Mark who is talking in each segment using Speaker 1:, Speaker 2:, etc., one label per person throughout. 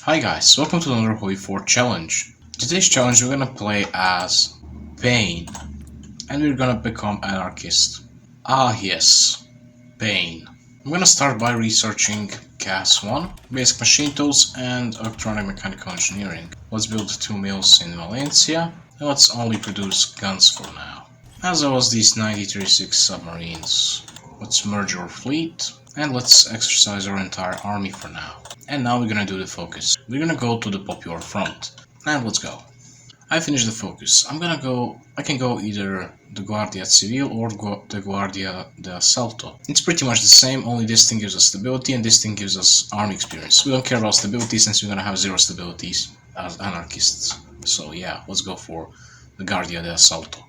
Speaker 1: Hi guys, welcome to another Holy 4 challenge. Today's challenge we're gonna play as Pain, and we're gonna become anarchist. Ah yes, Pain. I'm gonna start by researching CAS 1, basic machine tools and electronic mechanical engineering. Let's build 2 mills in Valencia, and let's only produce guns for now. As well as these 9036 submarines. Let's merge our fleet, and let's exercise our entire army for now. And now we're gonna do the focus. We're gonna go to the Popular Front. And let's go. I finished the focus. I can go either the Guardia Civil or the Guardia de Assalto. It's pretty much the same, only this thing gives us stability and this thing gives us army experience. We don't care about stability since we're gonna have 0 stabilities as anarchists. So yeah, let's go for the Guardia de Assalto.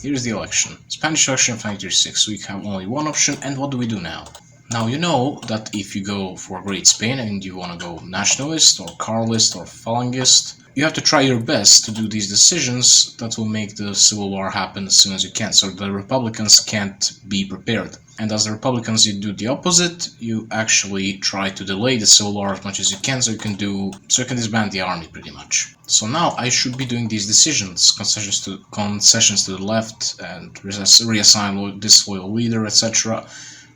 Speaker 1: Here's the election. Spanish election of 1936. We have only one option, and what do we do now? Now you know that if you go for Great Spain and you want to go nationalist or Carlist or Falangist, you have to try your best to do these decisions that will make the civil war happen as soon as you can, so the Republicans can't be prepared. And as the Republicans, you do the opposite. You actually try to delay the civil war as much as you can, so you can disband the army pretty much. So now I should be doing these decisions, concessions to the left, and reassign disloyal leader, etc.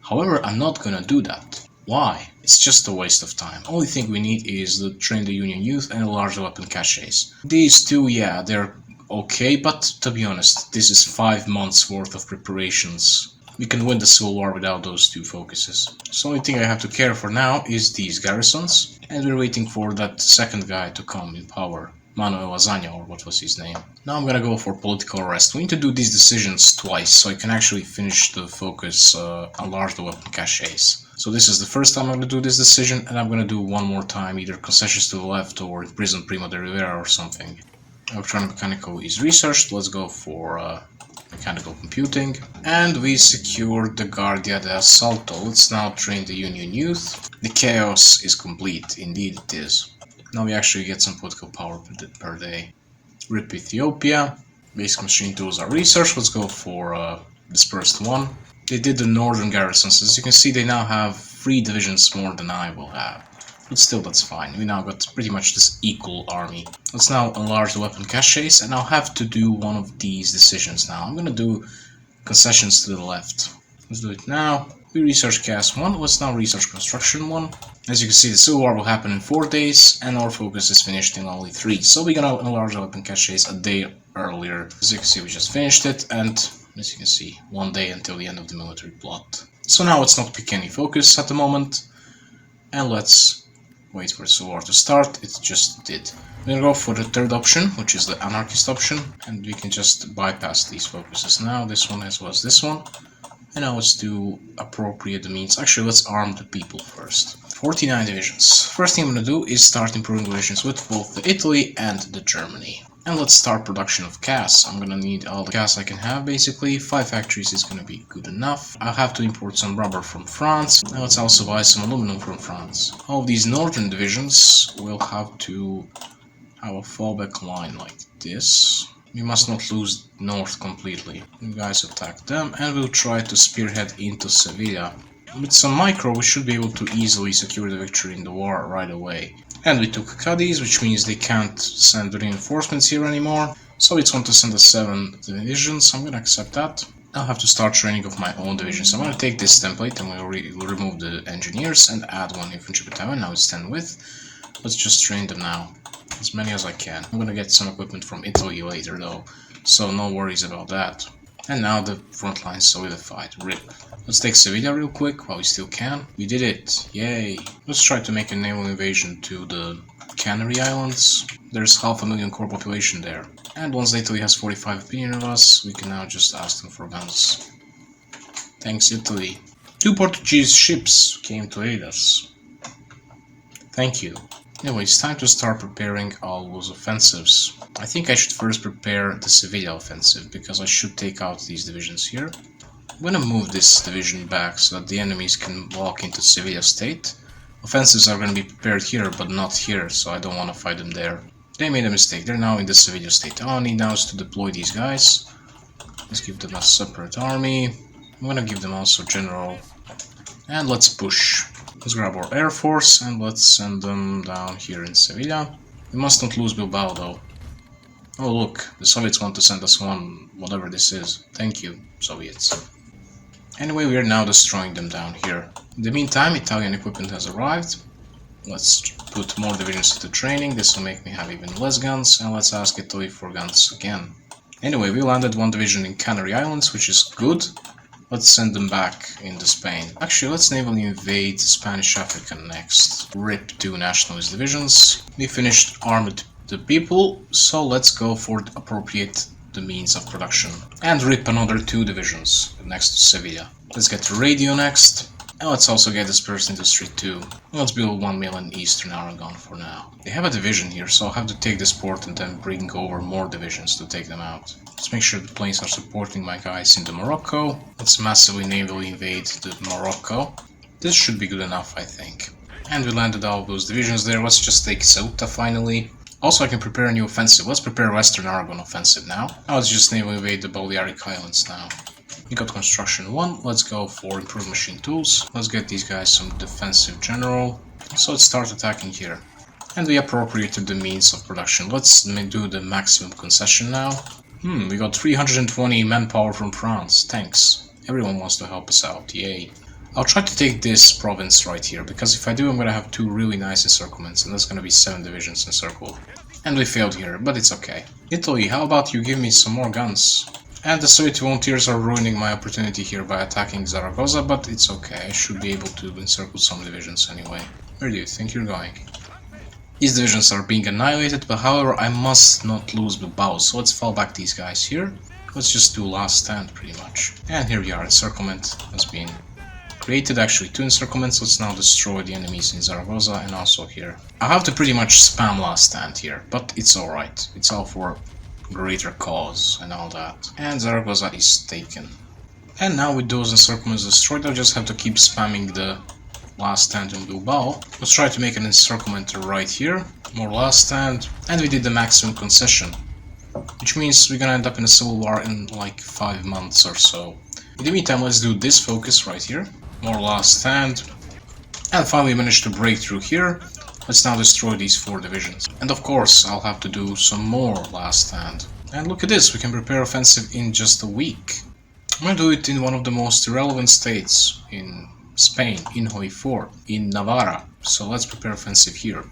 Speaker 1: However, I'm not gonna do that. Why? It's just a waste of time. Only thing we need is to train the Union youth and large weapon caches. These two, yeah, they're okay, but to be honest, this is 5 months worth of preparations. We can win the Civil War without those two focuses. So the only thing I have to care for now is these garrisons, and we're waiting for that second guy to come in power. Manuel Lasagna, or what was his name. Now I'm gonna go for political arrest. We need to do these decisions twice, so I can actually finish the focus, enlarge the weapon caches. So this is the first time I'm gonna do this decision, and I'm gonna do one more time, either concessions to the left or imprison Primo de Rivera or something. Electronic mechanical is researched. Let's go for mechanical computing. And we secured the Guardia de Assalto. Let's now train the Union youth. The chaos is complete, indeed it is. Now we actually get some political power per day. RIP Ethiopia. Basic machine tools are researched. Let's go for dispersed 1. They did the northern garrisons. As you can see, they now have 3 divisions more than I will have. But still, that's fine. We now got pretty much this equal army. Let's now enlarge the weapon caches, and I'll have to do one of these decisions now. I'm gonna do concessions to the left. Let's do it now. We research CAS 1, let's now research construction 1. As you can see, the civil war will happen in 4 days, and our focus is finished in only 3. So we're gonna enlarge the weapon caches a day earlier. As you can see, we just finished it, and as you can see, 1 day until the end of the military plot. So now let's not pick any focus at the moment, and let's wait for the civil war to start. It just did. We're gonna go for the third option, which is the anarchist option, and we can just bypass these focuses now. This one as well as this one. And now let's do appropriate means. Actually, let's arm the people first. 49 divisions. First thing I'm gonna do is start improving relations with both the Italy and the Germany. And let's start production of CAS. I'm gonna need all the CAS I can have, basically. 5 factories is gonna be good enough. I'll have to import some rubber from France. And let's also buy some aluminum from France. All of these northern divisions will have to have a fallback line like this. We must not lose north completely. You guys attack them, and we'll try to spearhead into Sevilla. With some micro, we should be able to easily secure the victory in the war right away. And we took Cadiz, which means they can't send reinforcements here anymore. So it's going to send us 7 divisions. I'm gonna accept that. I'll have to start training of my own divisions. I'm gonna take this template and we'll remove the engineers and add 1 infantry battalion. Now it's 10 with. Let's just train them now. As many as I can. I'm gonna get some equipment from Italy later though, so no worries about that. And now the front line solidified. RIP. Let's take Sevilla real quick while we still can. We did it! Yay! Let's try to make a naval invasion to the Canary Islands. There's 500,000 core population there. And once Italy has 45 opinion of us, we can now just ask them for guns. Thanks, Italy. 2 Portuguese ships came to aid us. Thank you. Anyway, it's time to start preparing all those offensives. I think I should first prepare the Sevilla offensive, because I should take out these divisions here. I'm gonna move this division back so that the enemies can walk into Sevilla state. Offensives are gonna be prepared here, but not here, so I don't want to fight them there. They made a mistake, they're now in the Sevilla state. All I need now is to deploy these guys. Let's give them a separate army. I'm gonna give them also general. And let's push. Let's grab our air force and let's send them down here in Sevilla. We must not lose Bilbao though. Oh look, the Soviets want to send us one, whatever this is. Thank you, Soviets. Anyway, we are now destroying them down here. In the meantime, Italian equipment has arrived. Let's put more divisions into training, this will make me have even less guns, and let's ask Italy for guns again. Anyway, we landed one division in Canary Islands, which is good. Let's send them back into Spain. Actually, let's navally invade Spanish Africa next. RIP 2 nationalist divisions. We finished armed the people, so let's go for appropriate the means of production. And RIP another 2 divisions next to Sevilla. Let's get radio next. And let's also get dispersed industry too. Let's build 1 mill in Eastern Aragon for now. They have a division here, so I'll have to take this port and then bring over more divisions to take them out. Let's make sure the planes are supporting my guys into Morocco. Let's massively navally invade the Morocco. This should be good enough, I think. And we landed all those divisions there. Let's just take Ceuta finally. Also, I can prepare a new offensive. Let's prepare Western Aragon offensive now. Let's just navally invade the Balearic Islands now. We got construction 1, let's go for improved machine tools. Let's get these guys some defensive general. So let's start attacking here. And we appropriated the means of production. Let's do the maximum concession now. We got 320 manpower from France, thanks. Everyone wants to help us out, yay. I'll try to take this province right here, because if I do I'm gonna have 2 really nice encirclements, and that's gonna be 7 divisions encircled. And we failed here, but it's okay. Italy, how about you give me some more guns? And the Soviet volunteers are ruining my opportunity here by attacking Zaragoza, but it's okay, I should be able to encircle some divisions anyway. Where do you think you're going? These divisions are being annihilated, but however I must not lose Bilbao, so let's fall back these guys here. Let's just do last stand pretty much. And here we are, encirclement has been created, actually 2 encirclements. Let's now destroy the enemies in Zaragoza and also here. I have to pretty much spam last stand here, but it's alright, it's all for greater cause and all that. And Zaragoza is taken. And now with those encirclements destroyed, I just have to keep spamming the last stand in Bilbao. Let's try to make an encirclement right here. More last stand. And we did the maximum concession. Which means we're gonna end up in a civil war in like 5 months or so. In the meantime, let's do this focus right here. More last stand. And finally managed to break through here. Let's now destroy these 4 divisions. And of course, I'll have to do some more last stand. And look at this, we can prepare offensive in just a week. I'm gonna do it in one of the most irrelevant states in Spain, in Hoi 4, in Navarra. So let's prepare offensive here.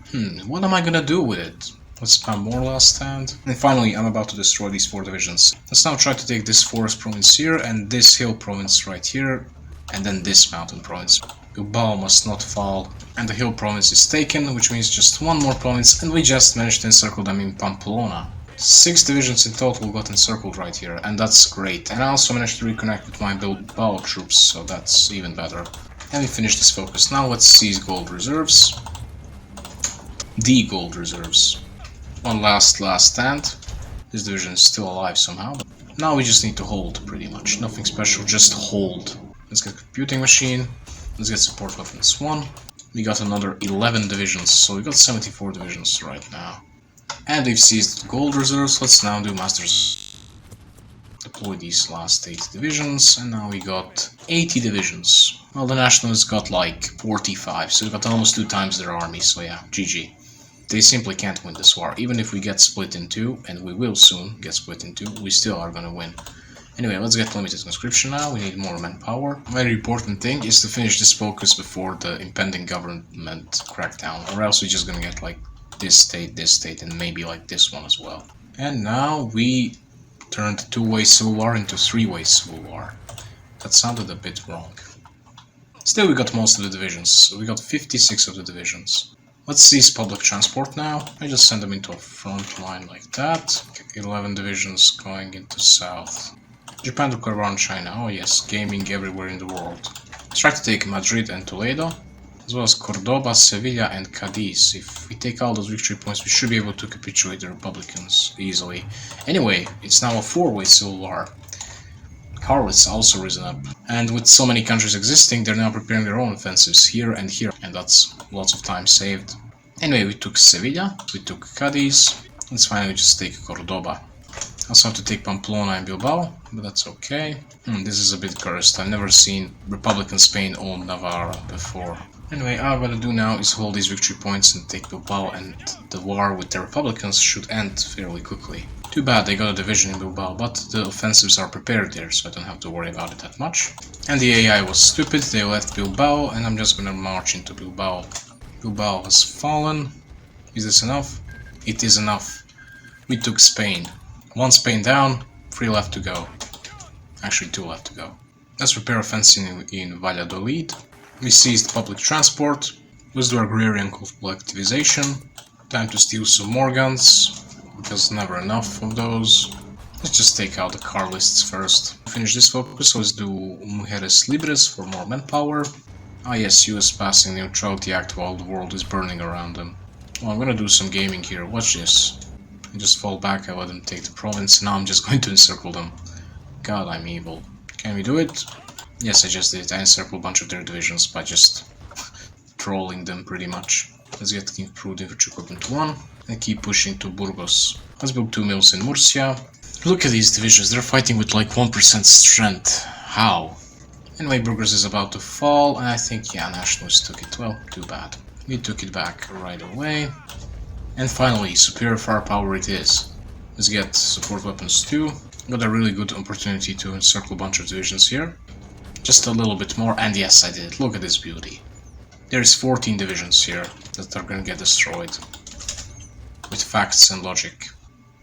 Speaker 1: What am I gonna do with it? Let's spam more last stand. And finally, I'm about to destroy these 4 divisions. Let's now try to take this forest province here, and this hill province right here, and then this mountain province. Bilbao must not fall, and the hill province is taken, which means just 1 more province, and we just managed to encircle them in Pamplona. 6 divisions in total got encircled right here, and that's great. And I also managed to reconnect with my Bilbao troops, so that's even better. And we finished this focus. Now let's seize gold reserves. The gold reserves. One last stand. This division is still alive somehow. But now we just need to hold, pretty much. Nothing special, just hold. Let's get computing machine. Let's get support weapons 1. We got another 11 divisions, so we got 74 divisions right now. And we've seized gold reserves. Let's now do masters. Deploy these last 8 divisions, and now we got 80 divisions. Well, the nationalists got like 45, so we got almost 2 times their army, so yeah, GG. They simply can't win this war. Even if we get split in 2, and we will soon get split in 2, we still are gonna win. Anyway, let's get limited conscription now, we need more manpower. Very important thing is to finish this focus before the impending government crackdown, or else we're just gonna get like this state, and maybe like this one as well. And now we turned 2-way civil war into 3-way civil war. That sounded a bit wrong. Still, we got most of the divisions, so we got 56 of the divisions. Let's seize public transport now. I just send them into a front line like that. 11 divisions going into south. Japan took around China. Oh yes, gaming everywhere in the world. Let's try to take Madrid and Toledo, as well as Cordoba, Sevilla and Cadiz. If we take all those victory points, we should be able to capitulate the Republicans easily. Anyway, it's now a 4-way civil war. Harlot's also risen up. And with so many countries existing, they're now preparing their own offensives here, and that's lots of time saved. Anyway, we took Sevilla, we took Cadiz. Let's finally just take Cordoba. Also have to take Pamplona and Bilbao, but that's okay. This is a bit cursed. I've never seen Republican Spain own Navarra before. Anyway, all I'm gonna do now is hold these victory points and take Bilbao, and the war with the Republicans should end fairly quickly. Too bad they got a division in Bilbao, but the offensives are prepared there, so I don't have to worry about it that much. And the AI was stupid, they left Bilbao, and I'm just gonna march into Bilbao. Bilbao has fallen. Is this enough? It is enough. We took Spain. One Spain down, 3 left to go. Actually, 2 left to go. Let's repair a fence in Valladolid. We seized public transport. Let's do agrarian collectivization. Time to steal some more guns, because never enough of those. Let's just take out the car lists first. Finish this focus, let's do Mujeres Libres for more manpower. Ah yes, US passing the Neutrality Act while the world is burning around them. Well, I'm gonna do some gaming here, watch this. I just fall back, I let them take the province, now I'm just going to encircle them. God, I'm evil. Can we do it? Yes, I just did. I encircled a bunch of their divisions by just trolling them pretty much. Let's get improved infantry equipment 1 and keep pushing to Burgos. Let's build 2 mills in Murcia. Look at these divisions, they're fighting with like 1% strength. How? Anyway, Burgos is about to fall, and I think, yeah, Nationalists took it. Well, too bad. We took it back right away. And finally, superior firepower it is. Let's get support weapons 2. Got a really good opportunity to encircle a bunch of divisions here. Just a little bit more, and yes, I did. Look at this beauty. There's 14 divisions here that are gonna get destroyed. With facts and logic.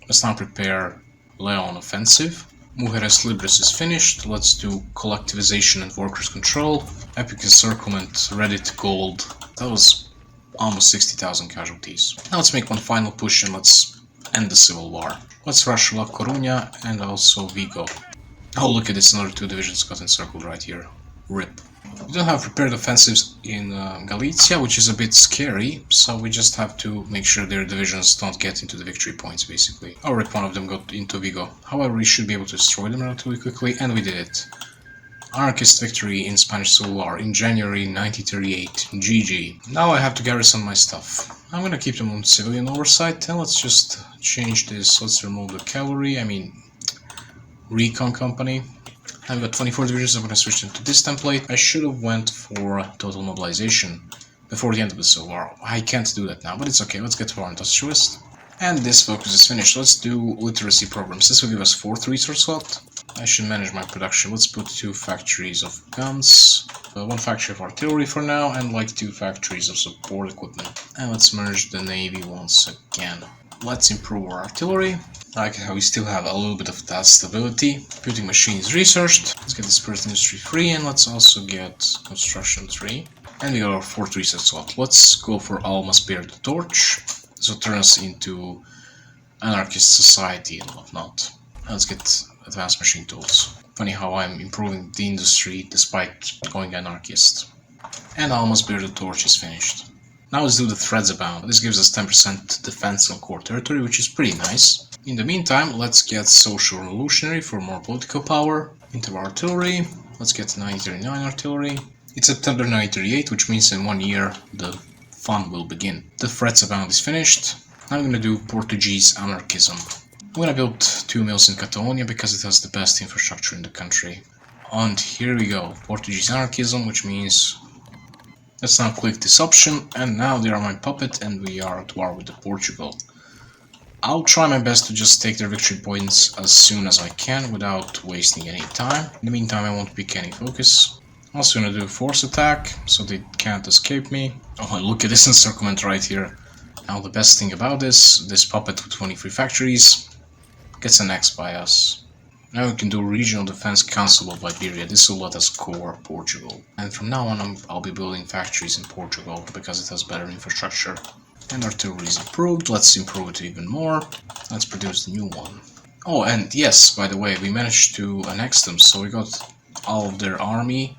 Speaker 1: Let's now prepare Leon offensive. Mujeres Libres is finished. Let's do collectivization and workers' control. Epic encirclement, Reddit gold. That was almost 60,000 casualties. Now let's make one final push and let's end the civil war. Let's rush La Coruña and also Vigo. Oh, look at this, another 2 divisions got encircled right here. RIP. We don't have prepared offensives in Galicia, which is a bit scary, so we just have to make sure their divisions don't get into the victory points, basically. Oh, RIP, one of them got into Vigo. However, we should be able to destroy them relatively quickly, and we did it. Anarchist victory in Spanish Civil War in January 1938. GG. Now I have to garrison my stuff. I'm gonna keep them on civilian oversight, and let's just change this. Let's remove the cavalry, recon company. I've got 24 divisions, I'm going to switch them to this template. I should have went for total mobilization before the end of the Civil War. I can't do that now, but it's okay. Let's get to our industrialist. And this focus is finished. Let's do literacy programs. This will give us 4th research slot. I should manage my production. Let's put 2 factories of guns, 1 factory of artillery for now, and like 2 factories of support equipment. And let's merge the navy once again. Let's improve our artillery. I like how we still have a little bit of that stability. Computing machines researched. Let's get dispersed industry 3, and let's also get construction 3. And we got our 4th research slot. Let's go for All Must Bear the Torch. This will turn us into anarchist society and whatnot. Let's get advanced machine tools. Funny how I'm improving the industry despite going anarchist. And All Must Bear the Torch is finished. Now let's do the Threads Abound. This gives us 10% defense on core territory, which is pretty nice. In the meantime, let's get Social Revolutionary for more political power. Into artillery, let's get 1939 artillery. It's September 1938, which means in 1 year the fun will begin. The Threads Abound is finished. I'm gonna do Portuguese anarchism. I'm gonna build 2 mills in Catalonia because it has the best infrastructure in the country. And here we go, Portuguese anarchism, which means let's now click this option, and now they are my puppet and we are at war with Portugal. I'll try my best to just take their victory points as soon as I can without wasting any time. In the meantime, I won't pick any focus. I'm also gonna do a force attack, so they can't escape me. Oh, look at this encirclement right here. Now the best thing about this puppet with 23 factories gets annexed by us. Now we can do Regional Defense Council of Iberia. This will let us core Portugal. And from now on I'll be building factories in Portugal because it has better infrastructure. And artillery is improved. Let's improve it even more. Let's produce the new one. Oh, and yes, by the way, we managed to annex them, so we got all of their army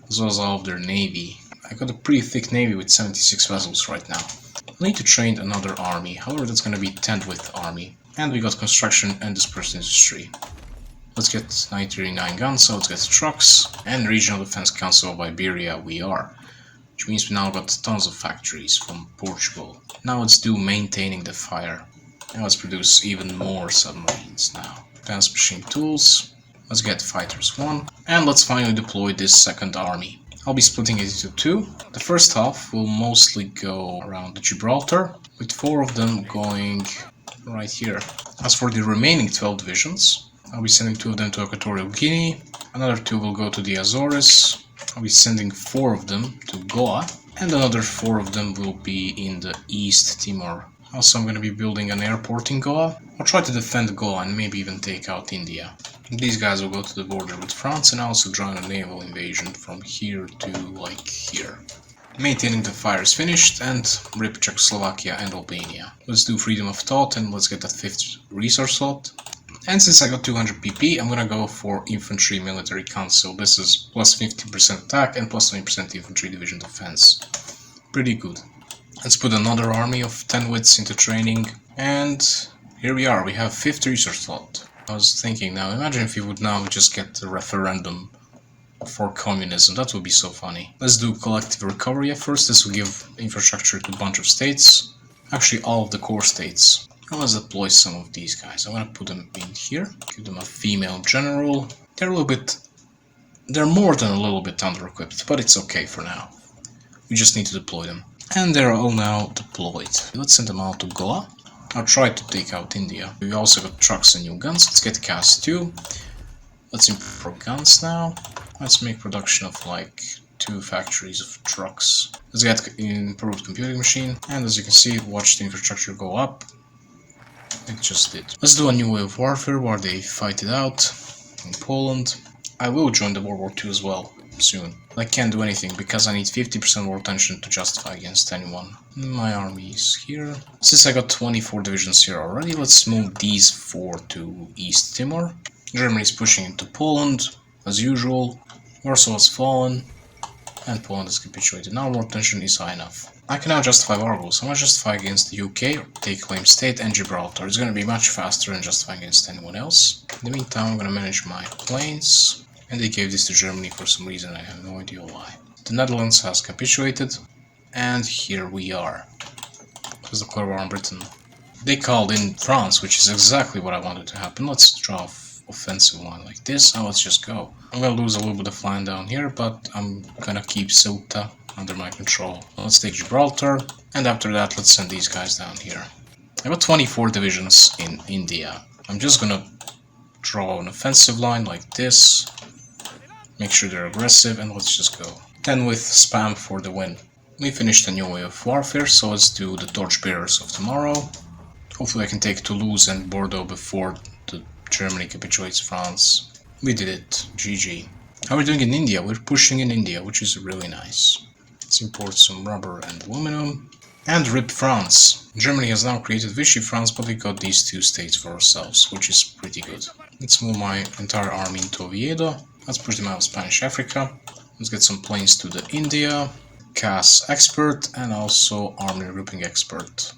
Speaker 1: as well as all of their navy. I got a pretty thick navy with 76 vessels right now. I need to train another army, however that's gonna be 10th width army. And we got construction and dispersed industry. Let's get 1939 guns, so let's get trucks, and Regional Defense Council of Iberia we are. Which means we now got tons of factories from Portugal. Now let's do maintaining the fire. And let's produce even more submarines now. Advanced machine tools. Let's get fighters 1. And let's finally deploy this 2nd army. I'll be splitting it into two. The first half will mostly go around the Gibraltar, with 4 of them going right here. As for the remaining 12 divisions, I'll be sending 2 of them to Equatorial Guinea, another 2 will go to the Azores, I'll be sending 4 of them to Goa, and another 4 of them will be in the East Timor. Also, I'm going to be building an airport in Goa. I'll try to defend Goa and maybe even take out India. These guys will go to the border with France and also join a naval invasion from here to like here. Maintaining the fire is finished, and rip Czechoslovakia and Albania. Let's do freedom of thought and let's get that 5th resource slot. And since I got 200 PP, I'm gonna go for Infantry Military Council. This is plus 50% attack and plus 20% Infantry Division Defense. Pretty good. Let's put another army of 10 wits into training, and here we are, we have 5th resource slot. I was thinking now, imagine if we would now just get a referendum for communism, that would be so funny. Let's do collective recovery at first. This will give infrastructure to a bunch of states, actually all of the core states. Now let's deploy some of these guys. I'm gonna put them in here, give them a female general. They're more than a little bit under-equipped, but it's okay for now. We just need to deploy them. And they're all now deployed. Let's send them out to Goa. I'll try to take out India. We also got trucks and new guns. Let's get cast 2. Let's improve guns now. Let's make production of like 2 factories of trucks. Let's get improved computing machine. And as you can see, watch the infrastructure go up. It just did. Let's do a new way of warfare where they fight it out in Poland. I will join the World War II as well soon. I can't do anything because I need 50% war tension to justify against anyone. My army is here. Since I got 24 divisions here already, let's move these 4 to East Timor. Germany is pushing into Poland, as usual. Warsaw has fallen, and Poland has capitulated. Now war tension is high enough. I can now justify war goals. I'm gonna justify against the UK, take claim state, and Gibraltar. It's gonna be much faster than justifying against anyone else. In the meantime, I'm gonna manage my planes. And they gave this to Germany for some reason, I have no idea why. The Netherlands has capitulated, and here we are. There's the declare war on Britain. They called in France, which is exactly what I wanted to happen. Let's draw an offensive line like this, and let's just go. I'm gonna lose a little bit of land down here, but I'm gonna keep Ceuta under my control. Let's take Gibraltar, and after that let's send these guys down here. I got 24 divisions in India. I'm just gonna draw an offensive line like this. Make sure they're aggressive, and let's just go. 10 with spam for the win. We finished a new way of warfare, so let's do the torchbearers of tomorrow. Hopefully I can take Toulouse and Bordeaux before Germany capitulates France. We did it. GG. How are we doing in India? We're pushing in India, which is really nice. Let's import some rubber and aluminum. And rip France. Germany has now created Vichy France, but we got these 2 states for ourselves, which is pretty good. Let's move my entire army into Oviedo. Let's push them out of Spanish Africa. Let's get some planes to the India, CAS expert, and also army regrouping expert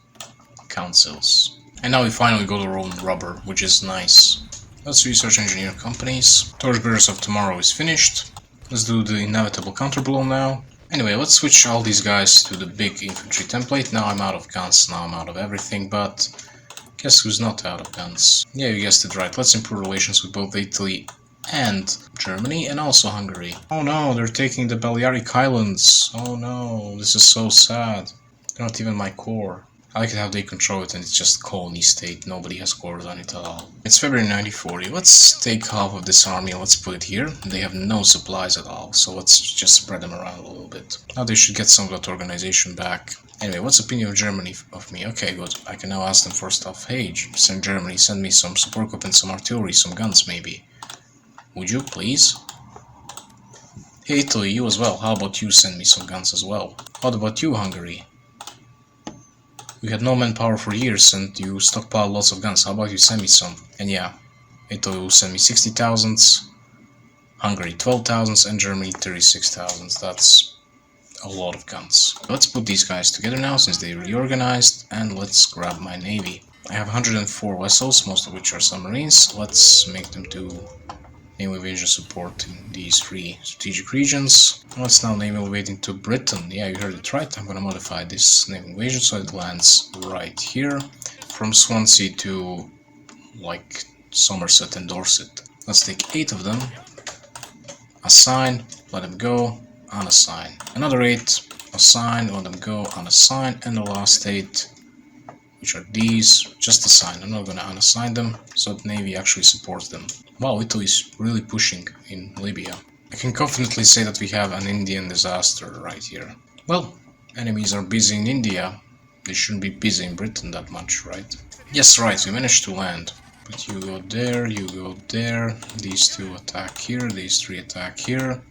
Speaker 1: councils. And now we finally got our own rubber, which is nice. Let's research engineer companies. Torchbearers of tomorrow is finished. Let's do the inevitable counterblow now. Anyway, let's switch all these guys to the big infantry template. Now I'm out of guns, now I'm out of everything, but guess who's not out of guns? Yeah, you guessed it right. Let's improve relations with both Italy and Germany, and also Hungary. Oh no, they're taking the Balearic Islands. Oh no, this is so sad. They're not even my core. I like it how they control it and it's just colony state. Nobody has cores on it at all. It's February 1940. Let's take half of this army and let's put it here. They have no supplies at all, so let's just spread them around a little bit. Now they should get some of that organization back. Anyway, what's the opinion of Germany of me? Okay, good. I can now ask them for stuff. Hey, send Germany, send me some support equipment, some artillery, some guns maybe. Would you, please? Hey, Italy, you as well. How about you send me some guns as well? What about you, Hungary? We had no manpower for years and you stockpiled lots of guns. How about you send me some? And yeah, Italy will send me 60,000, Hungary 12,000, and Germany 36,000. That's a lot of guns. Let's put these guys together now since they reorganized, and let's grab my navy. I have 104 vessels, most of which are submarines. Let's make them do naval invasion support in these 3 strategic regions. Let's now naval invade into Britain. Yeah, you heard it right. I'm gonna modify this naval invasion so it lands right here. From Swansea to, like, Somerset and Dorset. Let's take 8 of them. Assign, let them go. unassign. Another 8, assign, let them go, unassign, and the last 8, which are these, just assign. I'm not gonna unassign them, so the Navy actually supports them. Wow, Italy is really pushing in Libya. I can confidently say that we have an Indian disaster right here. Well, enemies are busy in India. They shouldn't be busy in Britain that much, right? Yes, right, we managed to land. But you go there, these 2 attack here, these 3 attack here.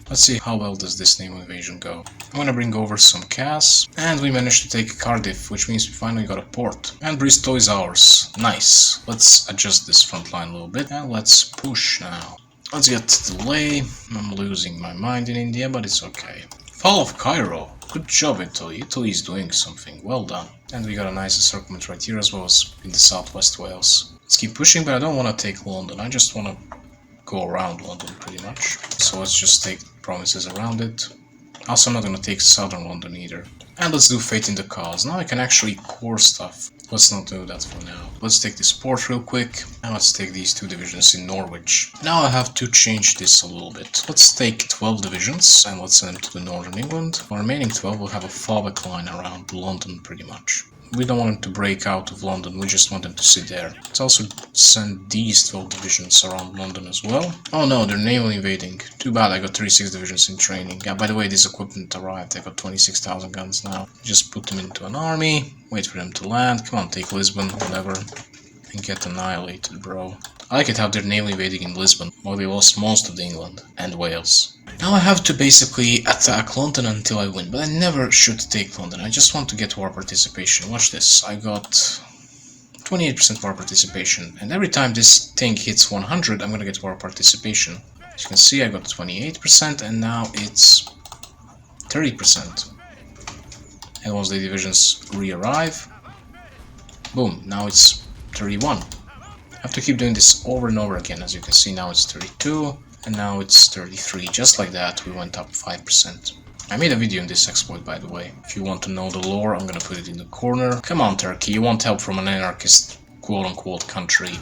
Speaker 1: Let's see how well does this naval invasion go. I'm gonna bring over some CAS, and we managed to take Cardiff, which means we finally got a port. And Bristol is ours. Nice. Let's adjust this front line a little bit, and let's push now. Let's get delay. I'm losing my mind in India, but it's okay. Fall of Cairo. Good job, Italy. Italy is doing something. Well done. And we got a nice encirclement right here as well as in the southwest Wales. Let's keep pushing, but I don't want to take London. I just want to go around London pretty much. So let's just take provinces around it. Also, I'm not going to take southern London either. And let's do Fate in the Cause. Now I can actually core stuff. Let's not do that for now. Let's take this port real quick. And let's take these 2 divisions in Norwich. Now I have to change this a little bit. Let's take 12 divisions and let's send them to the northern England. The remaining 12 will have a fallback line around London pretty much. We don't want them to break out of London, we just want them to sit there. Let's also send these 12 divisions around London as well. Oh no, they're naval invading. Too bad, I got 36 divisions in training. Yeah, by the way, this equipment arrived. I got 26,000 guns now. Just put them into an army, wait for them to land. Come on, take Lisbon, whatever. And get annihilated, bro. I like it how they're naval invading in Lisbon, while they lost most of England and Wales. Now I have to basically attack London until I win, but I never should take London. I just want to get war participation. Watch this. I got 28% war participation, and every time this thing hits 100, I'm gonna get war participation. As you can see, I got 28%, and now it's 30%. And once the divisions re-arrive, boom, now it's 31. I have to keep doing this over and over again. As you can see, now it's 32. And now it's 33, just like that, we went up 5%. I made a video on this exploit, by the way. If you want to know the lore, I'm gonna put it in the corner. Come on, Turkey, you want help from an anarchist quote-unquote country.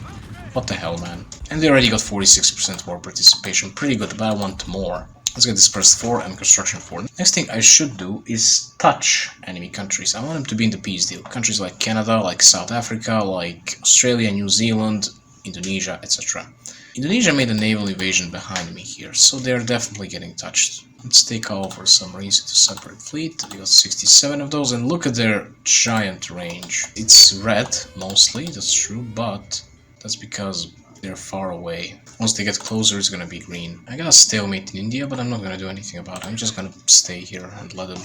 Speaker 1: What the hell, man. And they already got 46% war participation, pretty good, but I want more. Let's get dispersed 4 and construction 4. Next thing I should do is touch enemy countries. I want them to be in the peace deal. Countries like Canada, like South Africa, like Australia, New Zealand, Indonesia, etc. Indonesia made a naval invasion behind me here, so they're definitely getting touched. Let's take over some reason to separate fleet. We got 67 of those, and look at their giant range. It's red, mostly, that's true, but that's because they're far away. Once they get closer, it's gonna be green. I got a stalemate in India, but I'm not gonna do anything about it. I'm just gonna stay here and let them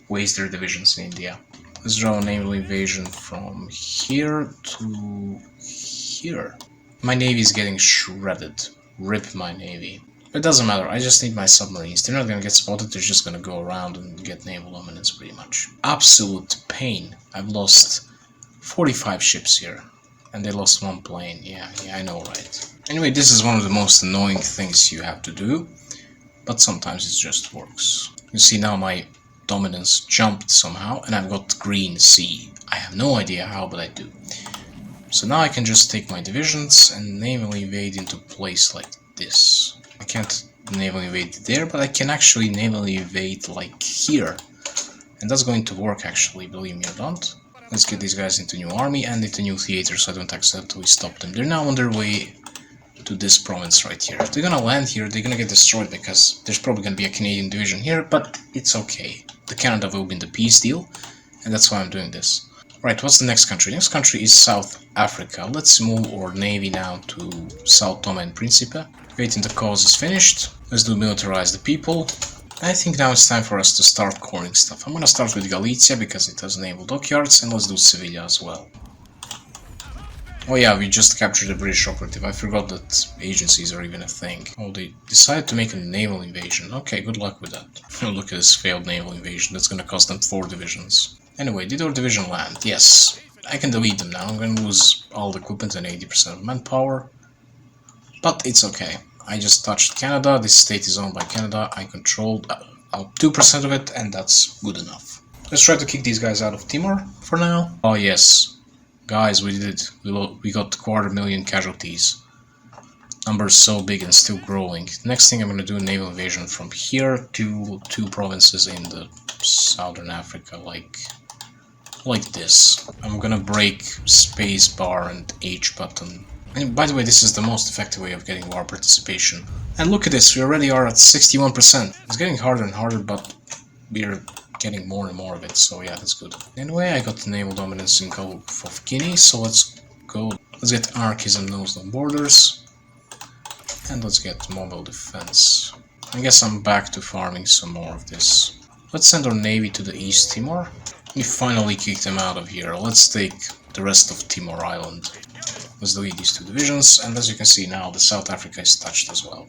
Speaker 1: waste their divisions in India. Let's draw a naval invasion from here to here. My navy is getting shredded. Rip my navy. It doesn't matter, I just need my submarines. They're not gonna get spotted, they're just gonna go around and get naval dominance pretty much. Absolute pain. I've lost 45 ships here. And they lost 1 plane. Yeah, I know, right? Anyway, this is one of the most annoying things you have to do. But sometimes it just works. You see now my dominance jumped somehow, and I've got green sea. I have no idea how, but I do. So now I can just take my divisions and naval invade into a place like this. I can't naval invade there, but I can actually naval invade like here. And that's going to work actually, believe me or don't. Let's get these guys into new army and into new theater so I don't accidentally stop them. They're now on their way to this province right here. If they're gonna land here, they're gonna get destroyed because there's probably gonna be a Canadian division here, but it's okay. The Canada will win the peace deal, and that's why I'm doing this. Right, what's the next country? Next country is South Africa. Let's move our navy now to Sao Tome and Principe. Waiting the cause is finished. Let's do militarize the people. I think now it's time for us to start coring stuff. I'm gonna start with Galicia because it has naval dockyards, and let's do Sevilla as well. Oh yeah, we just captured a British operative. I forgot that agencies are even a thing. Oh, they decided to make a naval invasion. Okay, good luck with that. Look at this failed naval invasion. That's gonna cost them 4 divisions. Anyway, did our division land? Yes. I can delete them now. I'm gonna lose all the equipment and 80% of manpower. But it's okay. I just touched Canada. This state is owned by Canada. I controlled 2% of it, and that's good enough. Let's try to kick these guys out of Timor for now. Oh yes. Guys, we did it. We got 250,000 casualties. Number is so big and still growing. Next thing I'm gonna do a naval invasion from here to two provinces in the southern Africa, like this. I'm gonna break space bar and H button. And by the way, this is the most effective way of getting war participation. And look at this, we already are at 61%. It's getting harder and harder, but we're getting more and more of it, so yeah, that's good. Anyway, I got the naval dominance in Gulf of Guinea, so let's go. Let's get anarchism knows no borders. And let's get mobile defense. I guess I'm back to farming some more of this. Let's send our navy to the East Timor. We finally kicked them out of here. Let's take the rest of Timor Island. Let's delete these two divisions, and as you can see now, the South Africa is touched as well.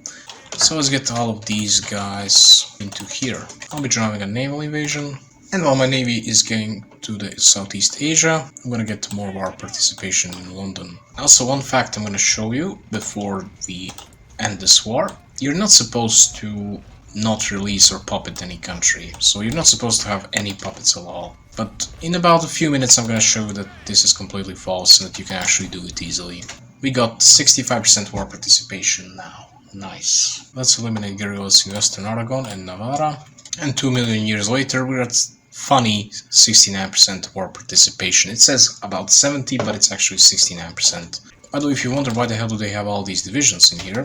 Speaker 1: So let's get all of these guys into here. I'll be driving a naval invasion, and while my navy is getting to the Southeast Asia, I'm gonna get more of our participation in London. Also, one fact I'm gonna show you before we end this war. You're not supposed to not release or puppet any country, so you're not supposed to have any puppets at all. But in about a few minutes I'm gonna show you that this is completely false and that you can actually do it easily. We got 65% war participation now. Nice. Let's eliminate guerrillas in Western Aragon and Navarra. And 2 million years later we're at funny 69% war participation. It says about 70, but it's actually 69%. By the way, if you wonder why the hell do they have all these divisions in here,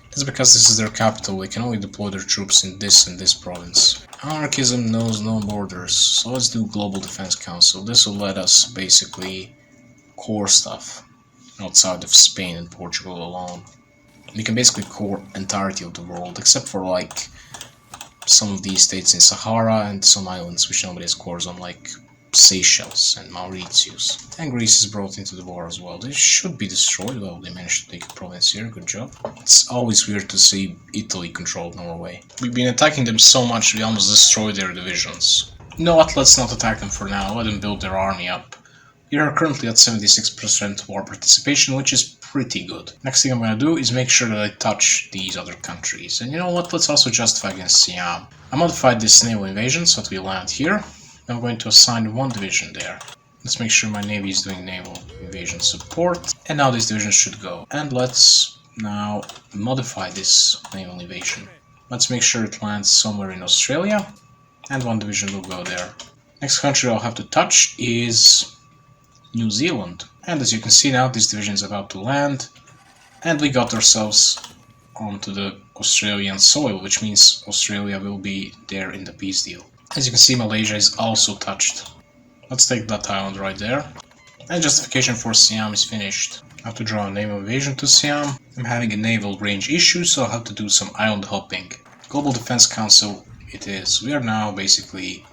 Speaker 1: that's because this is their capital. They can only deploy their troops in this and this province. Anarchism knows no borders, so let's do Global Defense Council. This will let us basically core stuff outside of Spain and Portugal alone. We can basically core entirety of the world, except for like some of these states in Sahara and some islands which nobody has cores on, like Seychelles and Mauritius. And Greece is brought into the war as well. They should be destroyed. Well, they managed to take a province here, good job. It's always weird to see Italy control Norway. We've been attacking them so much we almost destroyed their divisions. You know what, let's not attack them for now, let them build their army up. We are currently at 76% war participation, which is pretty good. Next thing I'm gonna do is make sure that I touch these other countries. And you know what, let's also justify against Siam. I modified this naval invasion so that we land here. I'm going to assign one division there. Let's make sure my navy is doing naval invasion support. And now this division should go. And let's now modify this naval invasion. Let's make sure it lands somewhere in Australia. And one division will go there. Next country I'll have to touch is New Zealand. And as you can see now, this division is about to land. And we got ourselves onto the Australian soil, which means Australia will be there in the peace deal. As you can see, Malaysia is also touched. Let's take that island right there. And justification for Siam is finished. I have to draw a naval invasion to Siam. I'm having a naval range issue, so I'll have to do some island hopping. Global Defense Council it is. We are now basically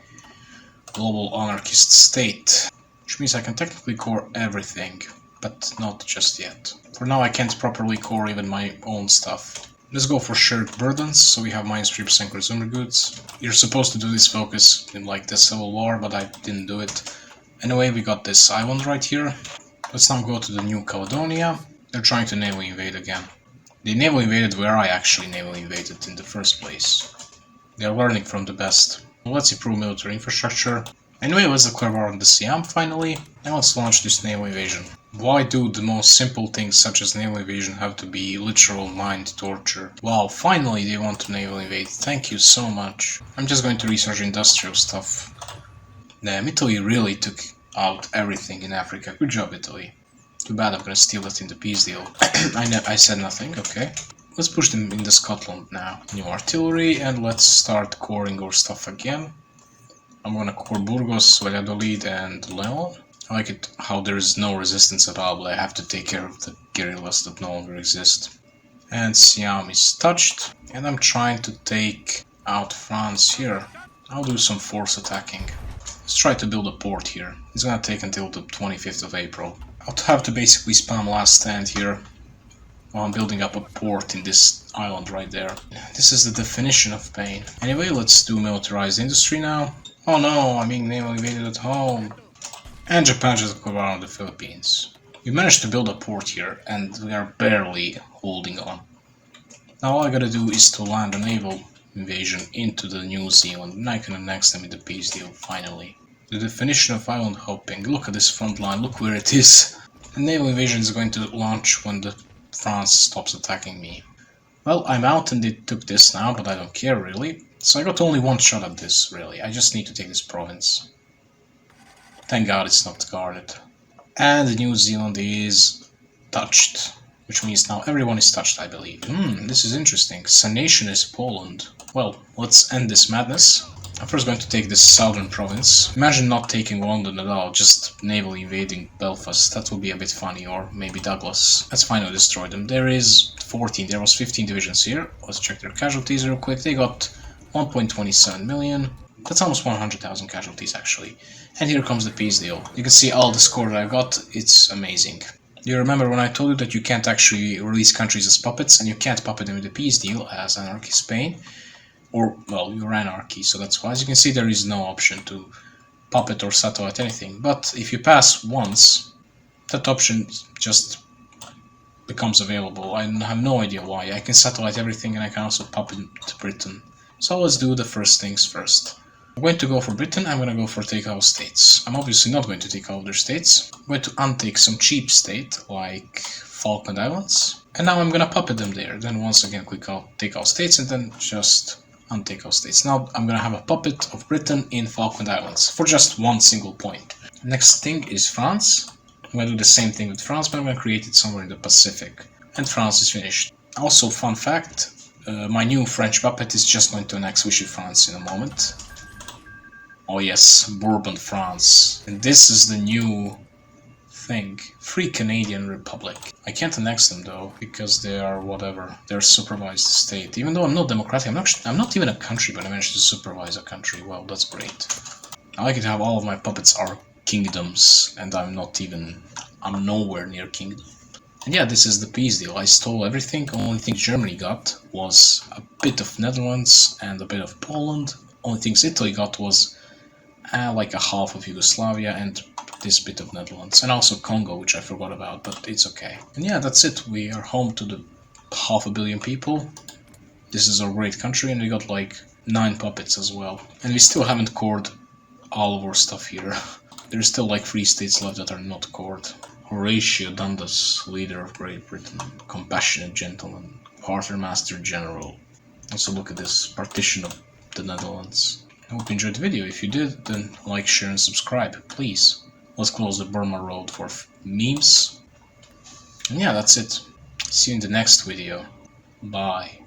Speaker 1: global anarchist state, which means I can technically core everything, but not just yet. For now I can't properly core even my own stuff. Let's go for shared burdens, so we have mines, troops and consumer goods. You're supposed to do this focus in like the Civil War, but I didn't do it. Anyway, we got this island right here. Let's now go to the New Caledonia. They're trying to naval invade again. They naval invaded where I actually naval invaded in the first place. They're learning from the best. Let's improve military infrastructure. Anyway, let's declare war on the Siam finally, and let's launch this naval invasion. Why do the most simple things such as naval invasion have to be literal mind torture? Wow, finally they want to naval invade, thank you so much. I'm just going to research industrial stuff. Damn, Italy really took out everything in Africa, good job Italy. Too bad I'm gonna steal it in the peace deal. I said nothing, okay. Let's push them into Scotland now. New artillery, and let's start coring our stuff again. I'm gonna core Burgos, Valladolid and Leon. I like it how there is no resistance at all, but I have to take care of the guerrillas that no longer exist. And Siam is touched, and I'm trying to take out France here. I'll do some force attacking. Let's try to build a port here. It's gonna take until the 25th of April. I'll have to basically spam last stand here while I'm building up a port in this island right there. This is the definition of pain. Anyway, let's do militarized industry now. Oh no, I'm being naval invaded at home. And Japan just got around the Philippines. We managed to build a port here, and we are barely holding on. Now all I gotta do is to land a naval invasion into the New Zealand, and I can annex them in the peace deal, finally. The definition of island hopping. Look at this front line, look where it is. The naval invasion is going to launch when the France stops attacking me. Well, I'm out and they took this now, but I don't care really. So I got only one shot at this, really. I just need to take this province. Thank God it's not guarded. And New Zealand is touched, which means now everyone is touched, I believe. This is interesting. Sanation is Poland. Well, let's end this madness. I'm first going to take this southern province. Imagine not taking London at all, just navally invading Belfast. That would be a bit funny, or maybe Douglas. Let's finally destroy them. There was 15 divisions here. Let's check their casualties real quick. They got 1.27 million. That's almost 100,000 casualties, actually. And here comes the peace deal. You can see all the score that I got. It's amazing. You remember when I told you that you can't actually release countries as puppets, and you can't puppet them with the peace deal as Anarchist Spain? Or, well, you're anarchy, so that's why. As you can see, there is no option to puppet or satellite anything. But if you pass once, that option just becomes available. I have no idea why. I can satellite everything and I can also puppet to Britain. So let's do the first things first. I'm going to go for Britain, I'm going to go for take all states. I'm obviously not going to take all their states. I'm going to untake some cheap state, like Falkland Islands. And now I'm going to puppet them there. Then once again click take all states and then just untake all states. Now I'm going to have a puppet of Britain in Falkland Islands for just one single point. Next thing is France. I'm going to do the same thing with France, but I'm going to create it somewhere in the Pacific. And France is finished. Also, fun fact, my new French puppet is just going to annex Vichy France in a moment. Oh yes, Bourbon France. And this is the new thing. Free Canadian Republic. I can't annex them though, because they are whatever. They're supervised state. Even though I'm not democratic, I'm not even a country, but I managed to supervise a country. Well, that's great. I like it how all of my puppets are kingdoms, and I'm nowhere near kingdom. And yeah, this is the peace deal. I stole everything. Only thing Germany got was a bit of Netherlands and a bit of Poland. Only things Italy got was like a half of Yugoslavia and this bit of Netherlands. And also Congo, which I forgot about, but it's okay. And yeah, that's it. We are home to the 500 million people. This is our great country, and we got like 9 puppets as well. And we still haven't cored all of our stuff here. There's still like 3 states left that are not cored. Horatio Dundas, leader of Great Britain, compassionate gentleman, quartermaster general. Also look at this partition of the Netherlands. I hope you enjoyed the video. If you did, then like, share and subscribe, please. Let's close the Burma Road for memes. And yeah, that's it. See you in the next video. Bye.